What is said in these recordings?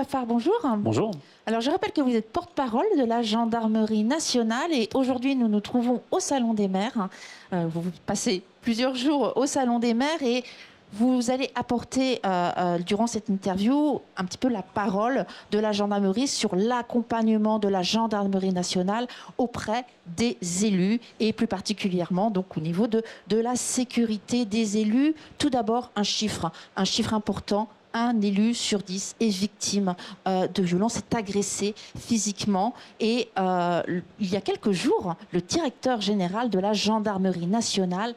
Lafare, bonjour. Bonjour. Alors, je rappelle que vous êtes porte-parole de la Gendarmerie nationale et aujourd'hui, nous nous trouvons au Salon des maires. Vous passez plusieurs jours au Salon des maires et vous allez apporter, durant cette interview, un petit peu la parole de la gendarmerie sur l'accompagnement de la gendarmerie nationale auprès des élus et plus particulièrement donc au niveau de la sécurité des élus. Tout d'abord, un chiffre important. Un élu sur 10 est victime de violence, est agressé physiquement. Et il y a quelques jours, le directeur général de la gendarmerie nationale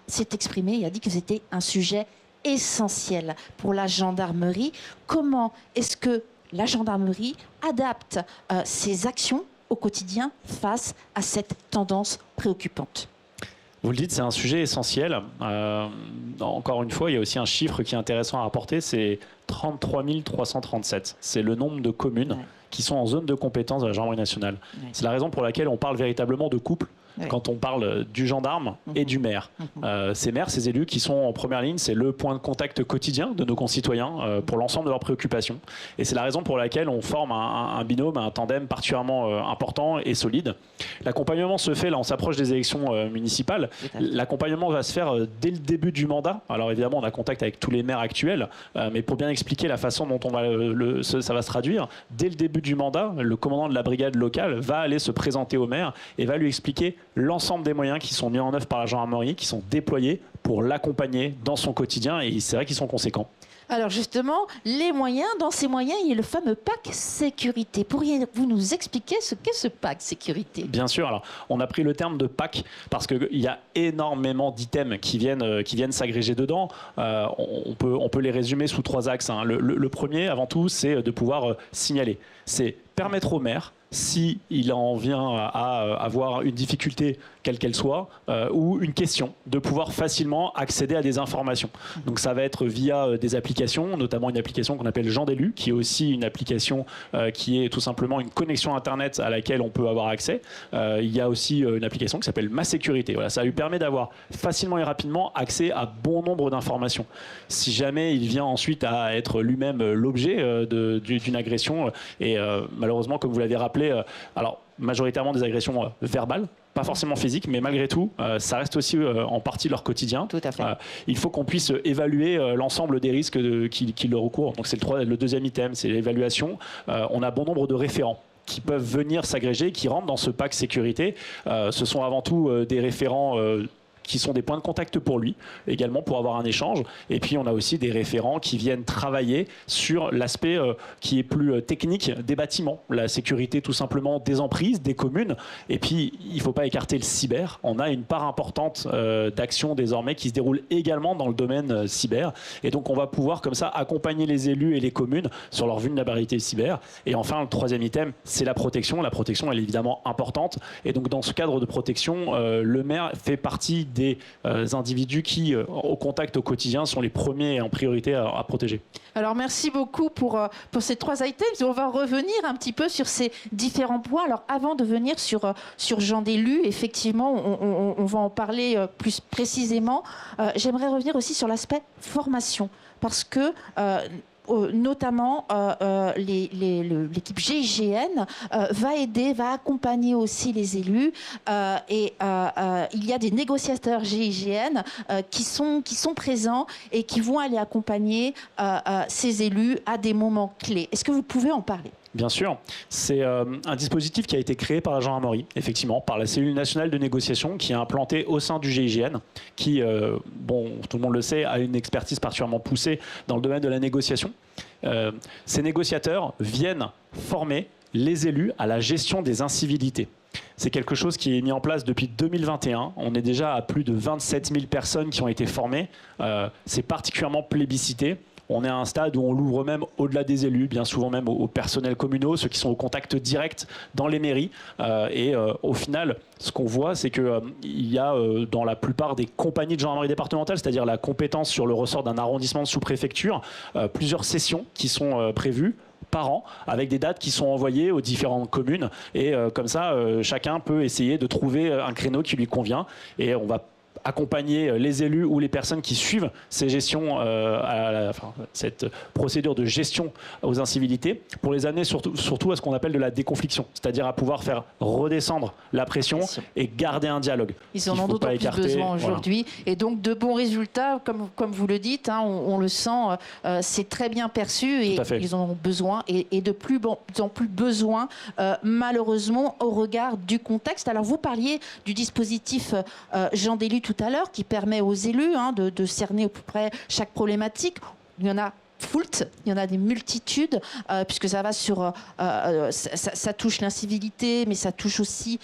s'est exprimé et a dit que c'était un sujet essentiel pour la gendarmerie. Comment est-ce que la gendarmerie adapte ses actions au quotidien face à cette tendance préoccupante ? Vous le dites, c'est un sujet essentiel. Encore une fois, il y a aussi un chiffre qui est intéressant à rapporter, c'est 33 337. C'est le nombre de communes qui sont en zone de compétence de la gendarmerie nationale. C'est la raison pour laquelle on parle véritablement de couple quand on parle du gendarme et du maire. Ces maires, ces élus qui sont en première ligne, c'est le point de contact quotidien de nos concitoyens pour l'ensemble de leurs préoccupations. Et c'est la raison pour laquelle on forme un binôme, un tandem particulièrement important et solide. L'accompagnement se fait, là on s'approche des élections municipales, l'accompagnement va se faire dès le début du mandat. Alors évidemment on a contact avec tous les maires actuels, mais pour bien expliquer la façon dont ça va se traduire, dès le début du mandat, le commandant de la brigade locale va aller se présenter au maire et va lui expliquer l'ensemble des moyens qui sont mis en œuvre par la gendarmerie, qui sont déployés pour l'accompagner dans son quotidien, et c'est vrai qu'ils sont conséquents. Alors justement, les moyens, dans ces moyens, il y a le fameux pack sécurité. Pourriez-vous nous expliquer ce qu'est ce pack sécurité ? Bien sûr, alors on a pris le terme de pack parce qu'il y a énormément d'items qui viennent s'agréger dedans. On peut les résumer sous 3 axes. Le premier, avant tout, c'est de pouvoir signaler. C'est permettre au maire, s'il en vient à avoir une difficulté, quelle qu'elle soit, ou une question, de pouvoir facilement accéder à des informations. Donc ça va être via des applications, notamment une application qu'on appelle Jean d'élu, qui est aussi une application qui est tout simplement une connexion Internet à laquelle on peut avoir accès. Il y a aussi une application qui s'appelle Ma Sécurité. Voilà, ça lui permet d'avoir facilement et rapidement accès à bon nombre d'informations. Si jamais il vient ensuite à être lui-même l'objet d'une agression, et malheureusement, comme vous l'avez rappelé, alors majoritairement des agressions verbales, pas forcément physiques, mais malgré tout, ça reste aussi en partie leur quotidien. Tout à fait. Il faut qu'on puisse évaluer l'ensemble des risques qui leur recourent. Donc c'est le deuxième item, c'est l'évaluation. On a bon nombre de référents qui peuvent venir s'agréger, qui rentrent dans ce pack sécurité. Ce sont avant tout des référents qui sont des points de contact pour lui, également pour avoir un échange. Et puis on a aussi des référents qui viennent travailler sur l'aspect qui est plus technique des bâtiments, la sécurité tout simplement des emprises, des communes. Et puis il ne faut pas écarter le cyber. On a une part importante d'action désormais qui se déroule également dans le domaine cyber. Et donc on va pouvoir comme ça accompagner les élus et les communes sur leur vulnérabilité cyber. Et enfin le troisième item, c'est la protection. La protection, elle est évidemment importante. Et donc dans ce cadre de protection, le maire fait partie des individus qui, au contact au quotidien, sont les premiers en priorité à protéger. Alors merci beaucoup pour ces 3 items. On va revenir un petit peu sur ces différents points. Alors avant de venir sur Jean d'élu, effectivement, on va en parler plus précisément. J'aimerais revenir aussi sur l'aspect formation, parce que notamment l'équipe GIGN va accompagner aussi les élus et il y a des négociateurs GIGN qui sont présents et qui vont aller accompagner ces élus à des moments clés. Est-ce que vous pouvez en parler ? Bien sûr, c'est un dispositif qui a été créé par la gendarmerie, effectivement, par la cellule nationale de négociation qui est implantée au sein du GIGN, qui, tout le monde le sait, a une expertise particulièrement poussée dans le domaine de la négociation. Ces négociateurs viennent former les élus à la gestion des incivilités. C'est quelque chose qui est mis en place depuis 2021. On est déjà à plus de 27 000 personnes qui ont été formées. C'est particulièrement plébiscité. On est à un stade où on l'ouvre même au-delà des élus, bien souvent même aux personnels communaux, ceux qui sont au contact direct dans les mairies. Au final, ce qu'on voit, c'est qu'il y a dans la plupart des compagnies de gendarmerie départementale, c'est-à-dire la compétence sur le ressort d'un arrondissement de sous-préfecture, plusieurs sessions qui sont prévues par an, avec des dates qui sont envoyées aux différentes communes. Et comme ça, chacun peut essayer de trouver un créneau qui lui convient. Et on va accompagner les élus ou les personnes qui suivent ces gestions, cette procédure de gestion aux incivilités, pour les amener surtout à ce qu'on appelle de la déconfliction, c'est-à-dire à pouvoir faire redescendre la pression et garder un dialogue. Ils en ont d'autant plus besoin aujourd'hui. Voilà. Et donc de bons résultats, comme vous le dites, hein, on le sent, c'est très bien perçu et ils en ont besoin et de plus en plus besoin, malheureusement, au regard du contexte. Alors vous parliez du dispositif Jean Délu tout à l'heure, qui permet aux élus de cerner au plus près chaque problématique. Il y en a foult, il y en a des multitudes, puisque ça va sur, ça touche l'incivilité, mais ça touche aussi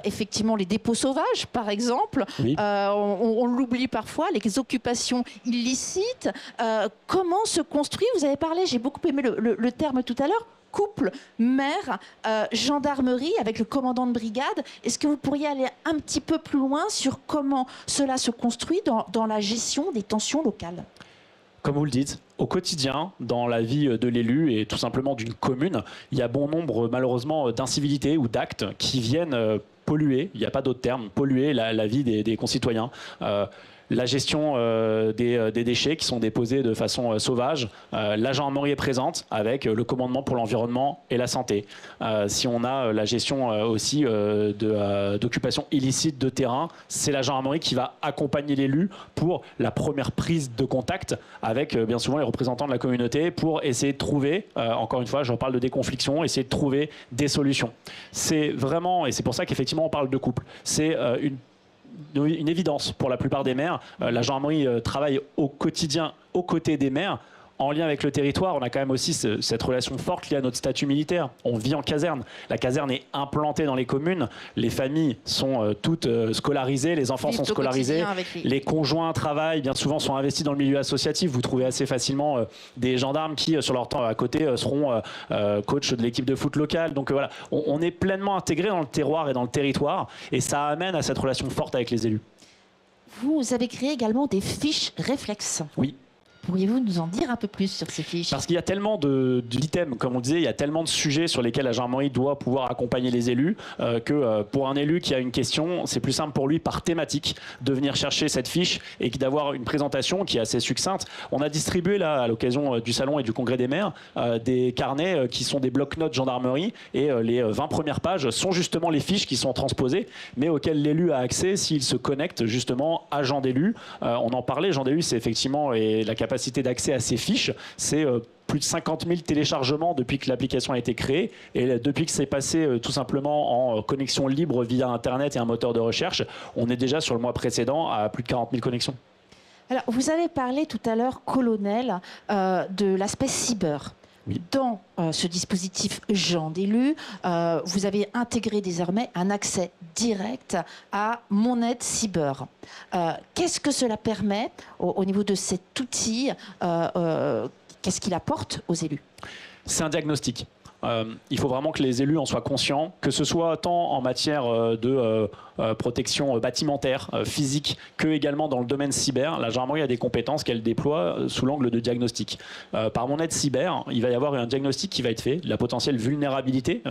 effectivement les dépôts sauvages, par exemple. Oui. On l'oublie parfois, les occupations illicites. Comment se construit? Vous avez parlé, j'ai beaucoup aimé le terme tout à l'heure. Couple, maire, gendarmerie avec le commandant de brigade. Est-ce que vous pourriez aller un petit peu plus loin sur comment cela se construit dans la gestion des tensions locales? Comme vous le dites, au quotidien, dans la vie de l'élu et tout simplement d'une commune, il y a bon nombre malheureusement d'incivilités ou d'actes qui viennent polluer, il n'y a pas d'autre terme, polluer la vie des concitoyens. La gestion des déchets qui sont déposés de façon sauvage. La gendarmerie est présente avec le commandement pour l'environnement et la santé. Si on a la gestion aussi d'occupation illicite de terrain, c'est la gendarmerie qui va accompagner l'élu pour la première prise de contact avec bien souvent les représentants de la communauté pour essayer de trouver, encore une fois, je reparle de déconfliction, essayer de trouver des solutions. C'est vraiment, et c'est pour ça qu'effectivement on parle de couple, c'est une évidence pour la plupart des maires. La gendarmerie travaille au quotidien aux côtés des maires. En lien avec le territoire, on a quand même aussi cette relation forte liée à notre statut militaire. On vit en caserne. La caserne est implantée dans les communes. Les familles sont toutes scolarisées, les enfants sont scolarisés. Les conjoints travaillent, bien souvent sont investis dans le milieu associatif. Vous trouvez assez facilement des gendarmes qui, sur leur temps à côté, seront coachs de l'équipe de foot locale. Donc voilà, on est pleinement intégré dans le terroir et dans le territoire. Et ça amène à cette relation forte avec les élus. Vous avez créé également des fiches réflexes. Oui. Pourriez-vous nous en dire un peu plus sur ces fiches? Parce qu'il y a tellement d'items, comme on disait, il y a tellement de sujets sur lesquels la gendarmerie doit pouvoir accompagner les élus que pour un élu qui a une question, c'est plus simple pour lui par thématique de venir chercher cette fiche et d'avoir une présentation qui est assez succincte. On a distribué là, à l'occasion du salon et du congrès des maires, des carnets qui sont des blocs-notes gendarmerie et les 20 premières pages sont justement les fiches qui sont transposées mais auxquelles l'élu a accès s'il se connecte justement à Jean Délu. On en parlait, Jean Délu c'est effectivement la capacité d'accès à ces fiches, c'est plus de 50 000 téléchargements depuis que l'application a été créée et depuis que c'est passé tout simplement en connexion libre via Internet et un moteur de recherche, on est déjà sur le mois précédent à plus de 40 000 connexions. Alors, vous avez parlé tout à l'heure, colonel, de l'aspect cyber. Oui. Dans ce dispositif Jean Délu, vous avez intégré désormais un accès direct à Mon Aide Cyber. Qu'est-ce que cela permet au niveau de cet outil? Qu'est-ce qu'il apporte aux élus? C'est un diagnostic. Il faut vraiment que les élus en soient conscients, que ce soit tant en matière de protection bâtimentaire, physique, que également dans le domaine cyber. La gendarmerie a des compétences qu'elle déploie sous l'angle de diagnostic. Par Mon Aide Cyber, il va y avoir un diagnostic qui va être fait, de la potentielle vulnérabilité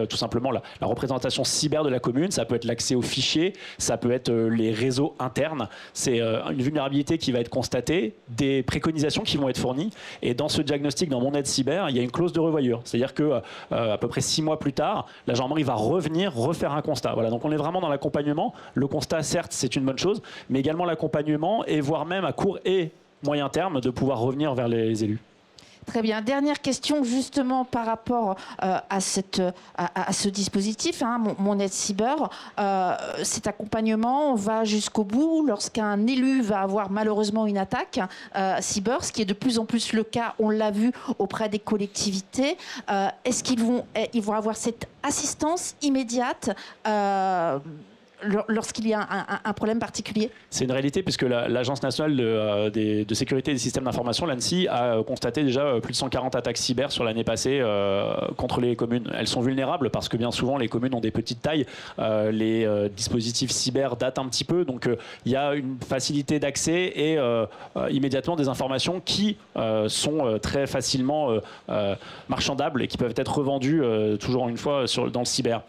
tout simplement la représentation cyber de la commune. Ça peut être l'accès aux fichiers, ça peut être les réseaux internes. C'est une vulnérabilité qui va être constatée, des préconisations qui vont être fournies. Et dans ce diagnostic, dans Mon Aide Cyber, il y a une clause de revoyure. C'est-à-dire que à peu près 6 mois plus tard, la gendarmerie va refaire un constat. Voilà, donc on est vraiment dans l'accompagnement. Le constat, certes, c'est une bonne chose, mais également l'accompagnement et voire même à court et moyen terme de pouvoir revenir vers les élus. Très bien. Dernière question justement par rapport à ce dispositif, Mon Aide Cyber. Cet accompagnement va jusqu'au bout lorsqu'un élu va avoir malheureusement une attaque cyber, ce qui est de plus en plus le cas, on l'a vu auprès des collectivités. Est-ce qu'ils vont avoir cette assistance immédiate lorsqu'il y a un problème particulier? C'est une réalité puisque l'Agence nationale de sécurité des systèmes d'information, l'ANSSI, a constaté déjà plus de 140 attaques cyber sur l'année passée contre les communes. Elles sont vulnérables parce que bien souvent les communes ont des petites tailles, les dispositifs cyber datent un petit peu, donc il y a une facilité d'accès et immédiatement des informations qui sont très facilement marchandables et qui peuvent être revendues toujours une fois dans le cyber.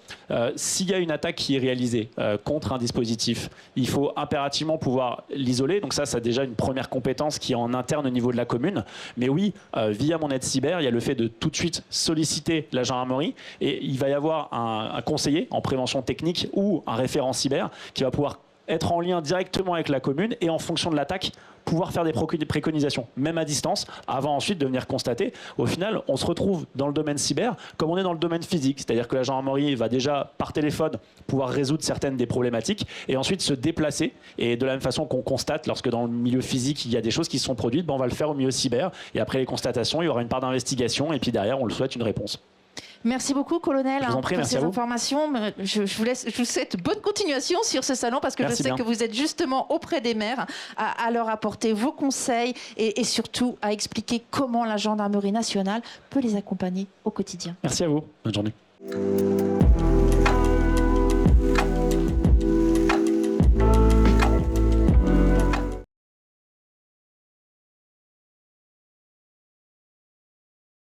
S'il y a une attaque qui est réalisée contre un dispositif, il faut impérativement pouvoir l'isoler. Donc ça, c'est déjà une première compétence qui est en interne au niveau de la commune. Mais oui, via Mon Aide Cyber, il y a le fait de tout de suite solliciter la gendarmerie et il va y avoir un conseiller en prévention technique ou un référent cyber qui va pouvoir être en lien directement avec la commune et en fonction de l'attaque, pouvoir faire des préconisations, même à distance, avant ensuite de venir constater. Au final, on se retrouve dans le domaine cyber comme on est dans le domaine physique, c'est-à-dire que la gendarmerie va déjà, par téléphone, pouvoir résoudre certaines des problématiques et ensuite se déplacer. Et de la même façon qu'on constate, lorsque dans le milieu physique, il y a des choses qui sont produites, on va le faire au milieu cyber. Et après les constatations, il y aura une part d'investigation et puis derrière, on le souhaite, une réponse. Merci beaucoup, colonel, pour ces informations. Je vous souhaite bonne continuation sur ce salon parce que je sais que vous êtes justement auprès des maires à leur apporter vos conseils et surtout à expliquer comment la gendarmerie nationale peut les accompagner au quotidien. Merci à vous. Bonne journée.